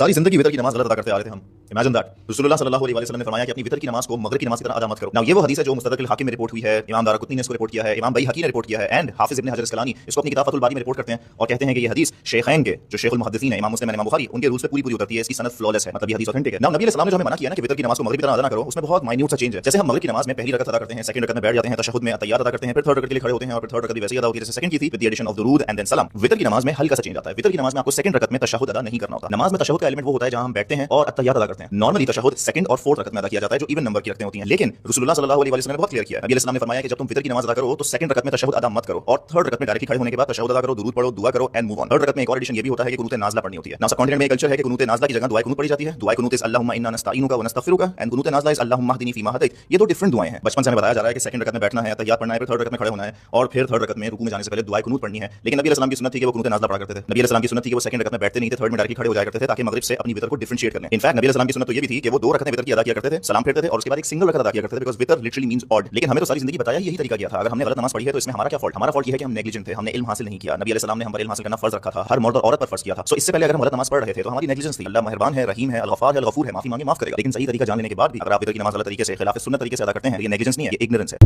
सारी जिंदगी वितर की नमाज गलत अदा करते आ रहे थे हम। इमेजिन दैट रसूलुल्लाह सल्लल्लाहु अलैहि वसल्लम ने फरमाया कि अपनी वितर की नमाज को मगरिब की नमाज की तरह अदा मत करो। नाउ ये वो हदीस है जो मुस्तदरक हाकिम में रिपोर्ट हुई है, इमाम दारकुतनी ने इसको रिपोर्ट किया है, इमाम बैहकी ने रिपोर्ट किया है एंड हाफिज इब्न हजर अस्कलानी इसको अपनी किताब फतुल बारी में रिपोर्ट करते हैं और कहते हैं कि ये हदीस शेखैन के जो शेखुल मुहद्दिसीन है इमाम मुस्लिम और इमाम बुखारी उनके रूल्स पे पूरी उतरती है। इसकी सनद फ्लॉलेस है, मतलब ये हदीस ऑथेंटिक है। नाउ नबी अलैहि सलाम ने जो हमें मना किया ना कि वितर की नमाज को मगरिब की तरह अदा ना करो, उसमें बहुत माइन्यूट सा चेंज है। जैसे हम मगरिब की नमाज में पहली रकअत अदा करते हैं, सेकंड रकअत में बैठ जाते हैं, तशहुद में तहिय्यात अदा करते हैं, फिर थर्ड रकअत के लिए खड़े होते हैं और फिर थर्ड रकअत भी वैसे ही अदा होती है जैसे सेकंड की थी विद द एडिशन ऑफ दुरूद एंड देन सलाम। वितर की नमाज में हल्का सा चेंज आता है। वितर की नमाज में आपको सेकंड रकअत में तशहुद अदा नहीं करना होता। नमाज में तशहुद का एलिमेंट वो होता है जहां हम बैठते हैं और तहिय्यात अदा करते हैं। नॉर्मली तशहुद सेकंड और फोर्थ रकअत में अदा किया जाता है जो इवन नंबर की रकअतें होती हैं, लेकिन रसूलुल्लाह सल्लल्लाहु अलैहि वसल्लम ने बहुत क्लियर किया है। नबी अलैहि सलाम ने फरमाया कि जब तुम वितर की नमाज अदा करो तो सेकंड रकअत में तशहुद अदा मत करो और थर्ड रकअत में डायरेक्टली खड़े होने के बाद तशहुद अदा करो, दुरूद पढ़ो, दुआ करो एंड मूव ऑन। थर्ड रकअत में एक और एडिशन ये भी होता है कि कुनूत नाज़िला पढ़नी होती है। नाउ सब कॉन्टिनेंट में कल्चर है कि कुनूत नाज़िला की जगह दुआ कुनूत पढ़ी जाती है। दुआ कुनूत इस अल्लाहुम्मा इन्ना नस्तईनुका व नस्तगफिरुका एंड कुनूत नाज़िला इस अल्लाहुम्मा हदीनी फीमा हदैत। ये दो डिफरेंट दुआएं हैं। बचपन से हमें बताया जा रहा है कि सेकंड रकअत में बैठना है, तहिय्यात पढ़ना है, फिर थर्ड रकअत में खड़े होना है और फिर थर्ड रकअत में रुकू में जाने से पहले दुआ कुनूत पढ़नी है। लेकिन नबी अलैहि सलाम की सुन्नत थी कि वो कुनूत नाज़िला पढ़ा करते थे। नबी अलैहि सलाम की सुन्नत थी कि वो सेकंड रकअत में बैठते नहीं थे, थर्ड में डायरेक्टली खड़े हो जाया करते थे ताकि मगरिब से अपनी वितर को डिफरेंशिएट कर लें। इनफैक्ट नबी अलैहि सलाम की सुन्नत तो ये भी थी कि वो दो रकअतें वितर की अदा किया करते थे, सलाम फेरते थे और उसके बाद एक सिंगल रकअत अदा किया करते थे बिकॉज़ वितर लिटरली मींस ऑड। लेकिन हमें तो सारी जिंदगी बताया यही तरीका किया था। अगर हमने गलत नमाज पढ़ी है तो इसमें हमारा क्या फॉल्ट? हमारा फॉल्ट ये है कि हम नेग्लिजेंट थे, हमने इल्म हासिल नहीं किया। नबी अलैहि सलाम ने हम पर इल्म हासिल करना फर्ज रखा था, हर मर्द और औरत पर फर्ज किया था। सो इससे पहले अगर हम गलत नमाज पढ़ रहे थे तो हमारी नेग्लिजेंस थी। अल्लाह मेहरबान है, रहीम है, अल गफ्फार है, अल गफूर है, माफी मांगे माफ करेगा। लेकिन सही तरीका जान लेने के बाद भी अगर आप वितर की नमाज गलत तरीके से खिलाफ सुन्नत तरीके से अदा करते हैं तो ये नेग्लिजेंस नहीं है, ये इग्नोरेंस है।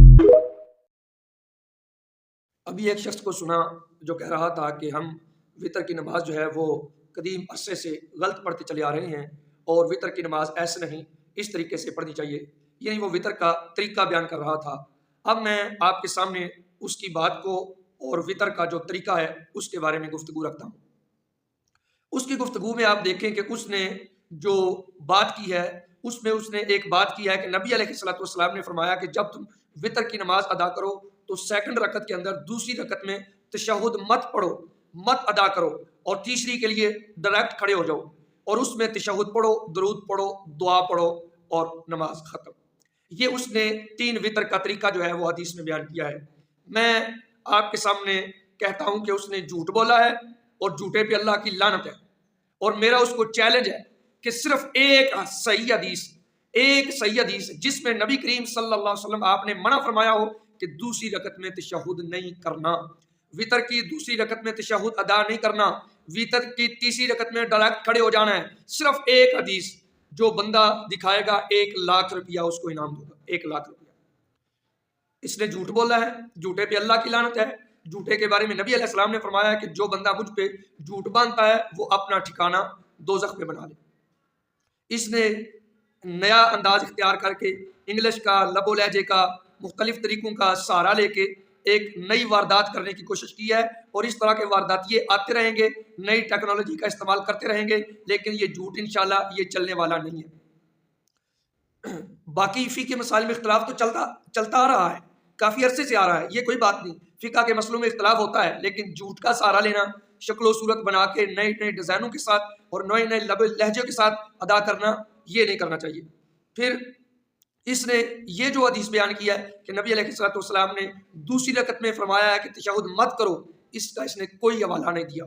अभी एक शख्स को सुना जो कह रहा था कि हम वितर की नमाज जो है वो कदीम अरसे से गलत पढ़ते चले आ रहे हैं और वितर की नमाज ऐसे नहीं इस तरीके से पढ़नी चाहिए, यानी वो वितर का तरीका बयान कर रहा था। अब मैं आपके सामने उसकी बात को और वितर का जो तरीका है उसके बारे में गुफ्तगू रखता हूँ। उसकी गुफ्तगू में आप देखें कि उसने जो बात की है उसमें उसने एक बात की है कि नबी अलैहिस्सलातु वस्सलाम ने फरमाया कि जब तुम वितर की नमाज अदा करो तो सेकंड रकत के अंदर दूसरी रकत में तशहुद मत पढ़ो, मत अदा करो और तीसरी के लिए डायरेक्ट खड़े हो जाओ और उसमें तशहुद पढ़ो, दुरूद पढ़ो, दुआ पढ़ो और नमाज खत्म। ये उसने तीन वितर का तरीका जो है वो हदीस में बयान किया है। मैं आपके सामने कहता हूं कि उसने झूठ बोला है और झूठे पे अल्लाह की लानत है और मेरा उसको चैलेंज है कि सिर्फ एक सही हदीस जिसमें नबी करीम सल्लल्लाहु अलैहि वसल्लम आपने मना फरमाया हो कि दूसरी रकत में तशहुद नहीं करना, वितर की दूसरी रकत में तशहुद अदा नहीं करना, वितर की तीसरी रकत में डायरेक्ट खड़े हो जाना है। सिर्फ एक हदीस जो बंदा दिखाएगा 1,00,000 रुपया उसको इनाम दूंगा, 1,00,000 रुपया। इसने झूठ बोला है, झूठे पे अल्लाह की लानत है। झूठे के बारे में नबी अलैहि सलाम ने फरमाया कि जो बंदा मुझ पे झूठ बांधता है वो अपना ठिकाना दोज़ख में बना ले। इसने नया अंदाज इख्तियार करके इंग्लिश का, लबो लहजे का, मुख्तलिफ तरीकों का सहारा लेके एक नई वारदात करने की कोशिश की है और इस तरह के वारदात ये आते रहेंगे, नई टेक्नोलॉजी का इस्तेमाल करते रहेंगे, लेकिन ये झूठ इंशाल्लाह ये चलने वाला नहीं है। बाकी फ़िक़्ह के मसाइल में इख्तिलाफ तो चलता आ रहा है, काफ़ी अरसे से आ रहा है, ये कोई बात नहीं। फ़िक़्ह के मसलों में इख्तिलाफ होता है, लेकिन झूठ का सहारा लेना, शक्ल सूरत बना के नए नए डिज़ाइनों के साथ और नए नए लबे लहजे के साथ अदा करना, ये नहीं करना चाहिए। फिर इसने ये जो हदीस बयान किया है कि नबी अलैहिस्सलातु वस्सलाम ने दूसरी रकत में फरमाया है कि तशहुद मत करो, इसका इसने कोई हवाला नहीं दिया।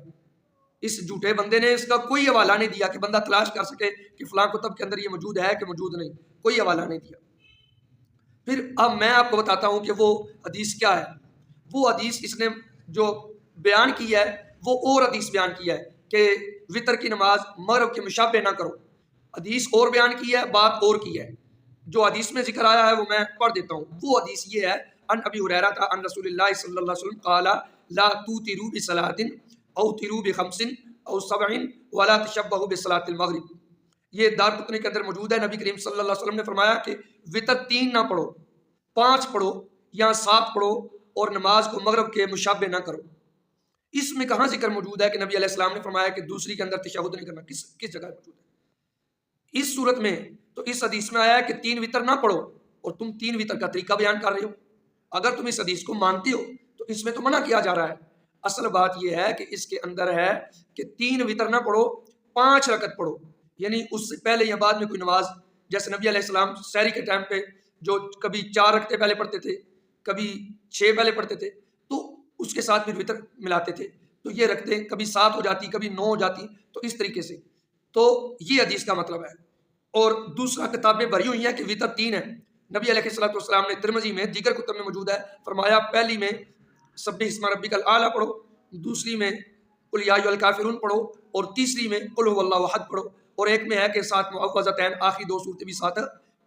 इस झूठे बंदे ने इसका कोई हवाला नहीं दिया कि बंदा तलाश कर सके कि फलां कुतब के अंदर ये मौजूद है कि मौजूद नहीं, कोई हवाला नहीं दिया। फिर अब मैं आपको बताता हूँ कि वो हदीस क्या है। वो हदीस इसने जो बयान की है वो और हदीस बयान किया है कि वितर की नमाज मगरिब के मुशाबे ना करो। हदीस और बयान की है, बात और की है। जो हदीस में जिक्र आया है वो मैं पढ़ देता हूँ। वो हदीस ये है, अन अबी हुरैरा था अन रसूलुल्लाह सल्लल्लाहु अलैहि वसल्लम क़ाला ला तुतिरू बिसलातिन औ तिरू बिखम्सिन औ सबइन वला तशब्बहु बिसलातिल मगरिब। ये दारक़ुतनी के अंदर मौजूद है। नबी करीम सल्लल्लाहु अलैहि वसल्लम ने फरमाया कि वितर 3 ना पढ़ो, 5 पढ़ो या 7 पढ़ो और नमाज को मगरिब के मुशाबे ना करो। इसमें कहाँ जिक्र मौजूद है कि नबी अलैहि सलाम ने फरमाया कि दूसरी के अंदर तशहुद नहीं करना? किस जगह मौजूद है? इस सूरत में तो इस हदीस में आया है कि 3 वितर ना पढ़ो और तुम 3 वितर का तरीका बयान कर रहे हो। अगर तुम इस हदीस को मानते हो तो इसमें तो मना किया जा रहा है। असल बात यह है कि इसके अंदर है कि 3 वितर ना पढ़ो, 5 रकत पढ़ो, यानी उससे पहले या बाद में कोई नमाज, जैसे नबी अलैहिस्सलाम सहरी के टाइम पे जो कभी 4 रकतें पहले पढ़ते थे, कभी 6 पहले पढ़ते थे, तो उसके साथ फिर वितर मिलाते थे, तो ये रखते कभी 7 हो जाती, कभी 9 हो जाती, तो इस तरीके से। तो ये हदीस का मतलब है। और दूसरा किताबें भरी हुई हैं कि वितर 3 है। नबी अलैहिस्सलातु वस्सलाम ने तिरमिज़ी में, दीगर कुतुब में मौजूद है, फरमाया पहली में सब्बिह इस्मा रब्बिकल आला पढ़ो, दूसरी में कुल या अय्युहल काफिरून पढ़ो और तीसरी में कुल हुवल्लाहु अहद पढ़ो اور ایک میں ہے کہ ساتھ معوذتین آخری 2 صورتیں بھی ساتھ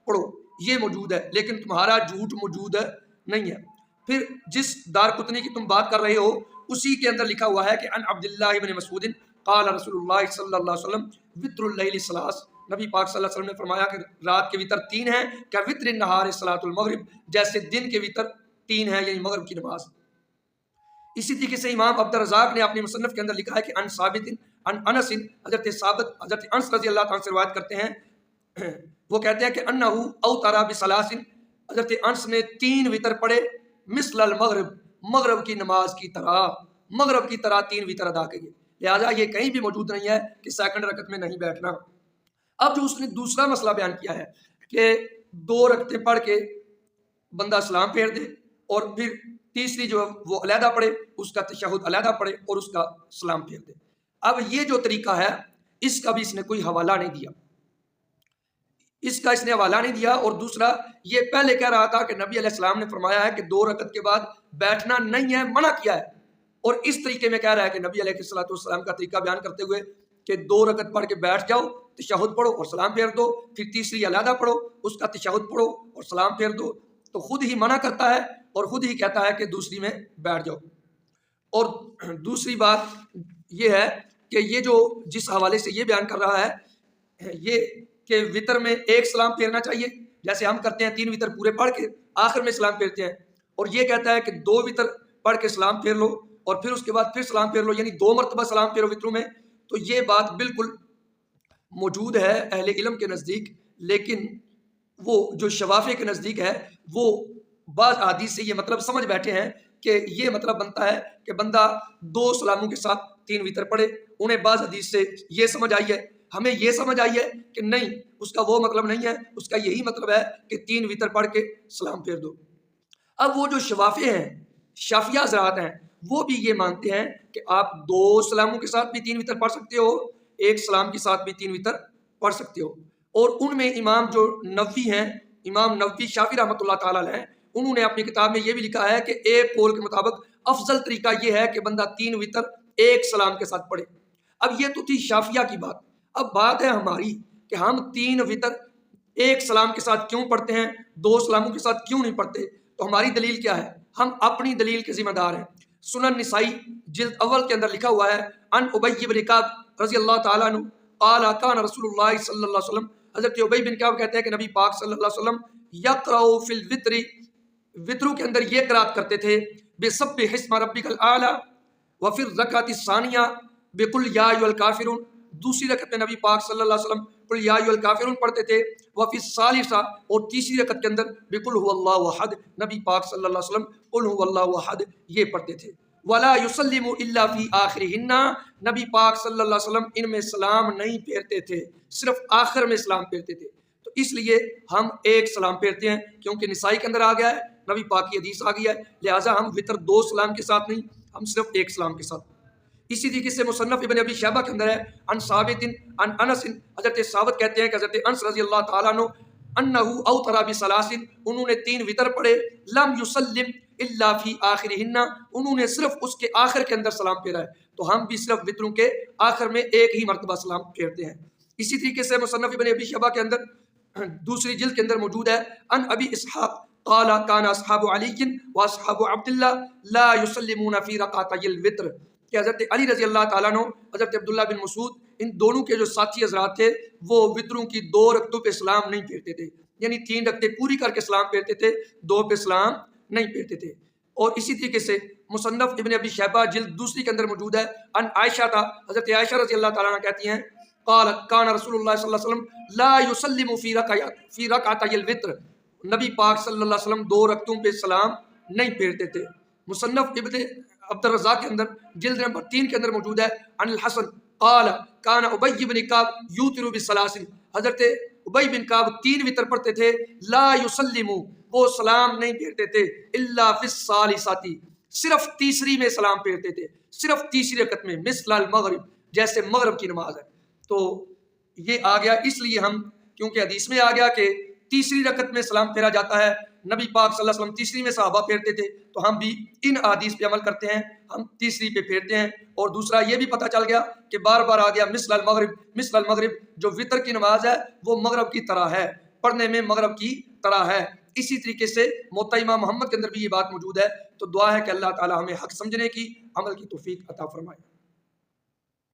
پڑھو، یہ موجود ہے، لیکن تمہارا جھوٹ موجود نہیں ہے۔ پھر جس دارقطنی کی تم بات کر رہے ہو اسی کے اندر لکھا ہوا ہے کہ ان عبداللہ ابن مسعود قال رسول اللہ صلی اللہ علیہ وسلم وتر اللیل ثلاث، نبی پاک صلی اللہ علیہ وسلم نے فرمایا کہ رات کے وتر 3 ہیں، کہ وتر النہار صلاۃ المغرب، جیسے دن کے وتر 3 ہیں، یعنی مغرب کی نماز۔ اسی طریقے سے امام عبد الرزاق نے اپنی مصنف کے اندر لکھا ہے کہ ان ثابت ان انس، حضرت ثابت حضرت انس رضی اللہ تعالیٰ سے روایت کرتے ہیں، وہ کہتے ہیں کہ انہ اوتر بثلاث، حضرت انس نے 3 وتر پڑھے مثل المغرب، مغرب کی نماز کی طرح، مغرب کی طرح 3 وتر ادا کیے، لہٰذا یہ کہیں بھی موجود نہیں ہے کہ سیکنڈ رکعت میں نہیں بیٹھنا۔ اب جو اس نے دوسرا مسئلہ بیان کیا ہے کہ 2 رکعتیں پڑھ کے بندہ سلام پھیر دے اور پھر تیسری جو وہ علیحدہ پڑھے، اس کا تشہد علیحدہ پڑھے اور اس کا سلام پھیر دے۔ اب یہ جو طریقہ ہے اس کا بھی اس نے کوئی حوالہ نہیں دیا، اس کا اس نے حوالہ نہیں دیا۔ اور دوسرا یہ پہلے کہہ رہا تھا کہ نبی علیہ السلام نے فرمایا ہے کہ 2 رکعت کے بعد بیٹھنا نہیں ہے، منع کیا ہے، اور اس طریقے میں کہہ رہا ہے کہ نبی علیہ السلام کا طریقہ بیان کرتے ہوئے کہ 2 رکعت پڑھ کے بیٹھ جاؤ، تشہد پڑھو اور سلام پھیر دو، پھر تیسری علیحدہ پڑھو، اس کا تشہد پڑھو اور سلام پھیر دو، تو خود ہی منع کرتا ہے اور خود ہی کہتا ہے کہ دوسری میں بیٹھ جاؤ۔ اور دوسری بات یہ ہے کہ یہ جو جس حوالے سے یہ بیان کر رہا ہے یہ کہ وطر میں 1 سلام پھیرنا چاہیے، جیسے ہم کرتے ہیں 3 وطر پورے پڑھ کے آخر میں سلام پھیرتے ہیں، اور یہ کہتا ہے کہ 2 وطر پڑھ کے سلام پھیر لو اور پھر اس کے بعد پھر سلام پھیر لو، یعنی 2 مرتبہ سلام پھیرو وطروں میں۔ تو یہ بات بالکل موجود ہے اہل علم کے نزدیک، لیکن وہ جو شوافی کے نزدیک ہے وہ بعض احادیث سے یہ مطلب سمجھ بیٹھے ہیں کہ یہ مطلب بنتا ہے کہ بندہ 2 سلاموں کے ساتھ 3 وطر پڑھے۔ انہیں بعض حدیث سے یہ سمجھ آئی ہے، ہمیں یہ سمجھ آئی ہے کہ نہیں، اس کا وہ مطلب نہیں ہے، اس کا یہی مطلب ہے کہ 3 وطر پڑھ کے سلام پھیر دو۔ اب وہ جو شوافی ہیں، شافیہ حضرات ہیں، وہ بھی یہ مانتے ہیں کہ آپ 2 سلاموں کے ساتھ بھی 3 وطر پڑھ سکتے ہو، 1 سلام کے ساتھ بھی 3 وطر پڑھ سکتے ہو۔ اور ان میں امام جو نووی ہیں، امام نووی شافعی رحمۃ اللہ تعالیٰ علیہ، انہوں نے اپنی کتاب میں یہ بھی لکھا ہے کہ ایک قول کے مطابق افضل طریقہ یہ ہے کہ بندہ 3 وطر 1 سلام کے ساتھ پڑھے۔ اب یہ تو تھی شافعیہ کی بات، اب بات ہے ہماری کہ ہم 3 وطر 1 سلام کے ساتھ کیوں پڑھتے ہیں، 2 سلاموں کے ساتھ کیوں نہیں پڑھتے؟ تو ہماری دلیل کیا ہے؟ ہم اپنی دلیل کے ذمہ دار ہیں۔ سنن نسائی جلد اول کے اندر لکھا ہوا ہے ان ابی بن کعب رضی اللہ تعالیٰ عنہ قال کان رسول اللہ صلی اللہ علیہ وسلم، حضرت ابی بن کعب کہتے ہیں کہ نبی پاک صلی اللہ علیہ وسلم یقرأ فی الوتر، وطروں کے اندر یہ قرات کرتے تھے بسبح اسم ربک الاعلی، وفی الرکعۃ الثانیہ بقل یا ایھا الکافرون، دوسری رکعت میں نبی پاک صلی اللہ علیہ وسلم قل یا ایھا الکافرون پڑھتے تھے، وفی الثالثہ اور تیسری رکعت کے اندر بقل هو اللہ احد، نبی پاک صلی اللہ علیہ وسلم قل هو اللہ احد یہ پڑھتے تھے۔ ولا یسلم الا فی آخرہن، نبی پاک صلی اللہ علیہ وسلم ان میں سلام نہیں پھیرتے تھے، صرف آخر میں سلام پھیرتے تھے۔ تو اس لیے ہم 1 سلام پھیرتے ہیں، کیونکہ نسائی کے اندر آ گیا ہے، نبی پاک کی حدیث آ گئی ہے، لہٰذا ہم وطر 2 سلام کے ساتھ نہیں، ہم صرف 1 سلام کے ساتھ۔ اسی طریقے سے مصنف ابن ابی شیبہ کے اندر ہے ان ثابت ان انس، حضرت ثابت کہتے ہیں کہ حضرت انس رضی اللہ تعالیٰ عنہ انہ اوتر بثلاث، انہوں نے 3 وطر پڑھے، لم یسلم الا فی آخرہن، انہوں نے صرف اس کے آخر کے اندر سلام پھیرا ہے۔ تو ہم بھی صرف وطروں کے آخر میں 1 ہی مرتبہ سلام پھیرتے ہیں۔ اسی طریقے سے مصنف ابن ابی شیبہ کے اندر دوسری جلد کے اندر موجود ہے ان ابی اسحاق قال کان اصحاب علی واصحاب عبداللہ لا یسلمون فی رکعتی الوتر، کہ حضرت علی رضی اللہ تعالیٰ عنہ، حضرت عبداللہ بن مسعود، ان دونوں کے جو ساتھی حضرات تھے وہ وطروں کی 2 رکعتوں پہ سلام نہیں پھیرتے تھے، یعنی 3 رکعتیں پوری کر کے سلام پھیرتے تھے، 2 پہ سلام نہیں پھیرتے تھے۔ اور اسی طریقے سے مصنف ابن ابی شیبہ جلد دوسری کے اندر موجود ہے ان عائشہ تھا، حضرت عائشہ رضی اللہ تعالیٰ عنہ کہتی ہیں قال کان رسول اللہ صلی اللہ علیہ وسلم لا یسلم فی رکعتی الوتر، نبی پاک صلی اللہ علیہ وسلم 2 رکعتوں پہ سلام نہیں پھیرتے تھے۔ مصنف ابن عبد الرزاق کے اندر جلد نمبر 3 کے اندر موجود ہے ان الحسن قال کان ابی بن کعب یوتر بثلاث، حضرت ابی بن کعب 3 وطر پڑھتے تھے، لا یسلم وہ سلام نہیں پھیرتے تھے، الا فی الثالثۃ صرف تیسری میں سلام پھیرتے تھے، صرف تیسری رکعت میں، مثل المغرب جیسے مغرب کی نماز ہے۔ تو یہ آ گیا، اس لیے ہم کیونکہ حدیث میں آ گیا کہ تیسری رکعت میں سلام پھیرا جاتا ہے، نبی پاک صلی اللہ علیہ وسلم تیسری میں صحابہ پھیرتے تھے، تو ہم بھی ان احادیث پہ عمل کرتے ہیں، ہم تیسری پہ پھیرتے ہیں. اور دوسرا یہ بھی پتہ چل گیا کہ بار بار آ گیا مثل المغرب. جو وطر کی نماز ہے وہ مغرب کی طرح ہے، پڑھنے میں مغرب کی طرح ہے. اسی طریقے سے موطا امام محمد کے اندر بھی یہ بات موجود ہے. تو دعا ہے کہ اللہ تعالی ہمیں حق سمجھنے کی، عمل کی توفیق عطا فرمائے.